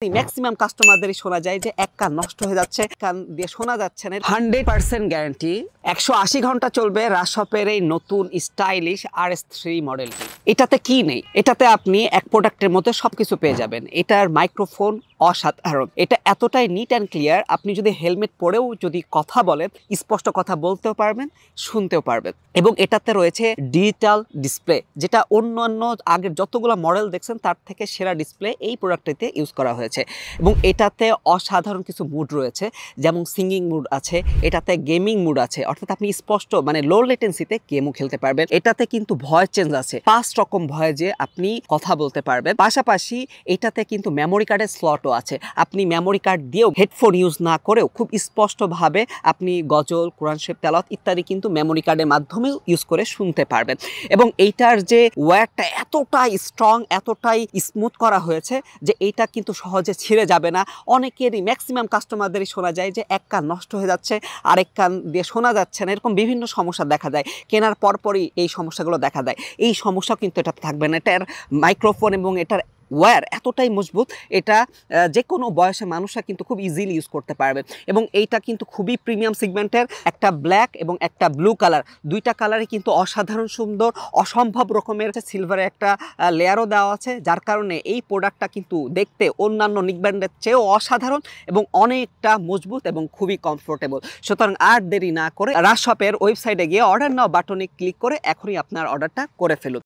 Maximum কাস্টমারদেরই শোনা যায় যে এক কান নষ্ট হয়ে যাচ্ছে, কান দিয়ে শোনা যাচ্ছে না। 100% গ্যারান্টি, 180 ঘন্টা চলবে রাশপের এই নতুন স্টাইলিশ RS3 মডেলটি। এটাতে কি নেই? এটাতে আপনি এক প্রোডাক্টের মধ্যে সবকিছু পেয়ে যাবেন। এটার মাইক্রোফোন অসাধারণ, এটা এতটাই নিট অ্যান্ড ক্লিয়ার, আপনি যদি হেলমেট পরেও যদি কথা বলেন স্পষ্ট কথা বলতেও পারবেন, শুনতেও পারবেন। এবং এটাতে রয়েছে ডিজিটাল ডিসপ্লে, যেটা অন্যান্য আগের যতগুলো মডেল দেখছেন তার থেকে সেরা ডিসপ্লে এই প্রোডাক্টটিতে ইউজ করা হয়েছে। এবং এটাতে অসাধারণ কিছু মুড রয়েছে, যেমন সিঙ্গিং মুড আছে, এটাতে গেমিং মুড আছে, অর্থাৎ আপনি স্পষ্ট মানে লো লেটেন্সিতে গেমও খেলতে পারবেন। এটাতে কিন্তু ভয়েস চেঞ্জ আছে, 5 রকম ভয়েসে আপনি কথা বলতে পারবেন। পাশাপাশি এটাতে কিন্তু মেমোরি কার্ডের স্লটও আছে, আপনি মেমোরি কার্ড দিয়েও হেডফোন ইউজ না করেও খুব স্পষ্টভাবে আপনি গজল, কোরআন শরীফ তেলাওয়াত ইত্যাদি কিন্তু মেমোরি কার্ডের মাধ্যমেও ইউজ করে শুনতে পারবেন। এবং এইটার যে ওয়্যারটা এতটাই স্ট্রং, এতটাই স্মুথ করা হয়েছে যে এইটা কিন্তু সহজে ছিঁড়ে যাবে না। অনেকেরই ম্যাক্সিমাম কাস্টমারদেরই শোনা যায় যে এক কান নষ্ট হয়ে যাচ্ছে, আরেক কান দিয়ে শোনা যাচ্ছে না, এরকম বিভিন্ন সমস্যা দেখা যায়। কেনার পরপরই এই সমস্যাগুলো দেখা দেয়। এই সমস্যা কিন্তু এটা থাকবে না। এটার মাইক্রোফোন এবং এটার ওয়্যার এতটাই মজবুত, এটা যে কোনো বয়সের মানুষরা কিন্তু খুব ইজিলি ইউজ করতে পারবে। এবং এইটা কিন্তু খুবই প্রিমিয়াম সেগমেন্টের, একটা ব্ল্যাক এবং একটা ব্লু কালার, দুইটা কালারই কিন্তু অসাধারণ সুন্দর, অসম্ভব রকমের সিলভারের একটা লেয়ারও দেওয়া আছে, যার কারণে এই প্রোডাক্টটা কিন্তু দেখতে অন্যান্য নিক ব্র্যান্ডের চেয়েও অসাধারণ এবং অনেকটা মজবুত এবং খুবই কমফোর্টেবল। সুতরাং আর দেরি না করে রাশপের ওয়েবসাইটে গিয়ে অর্ডার নাও বাটনে ক্লিক করে এখনই আপনার অর্ডারটা করে ফেলুন।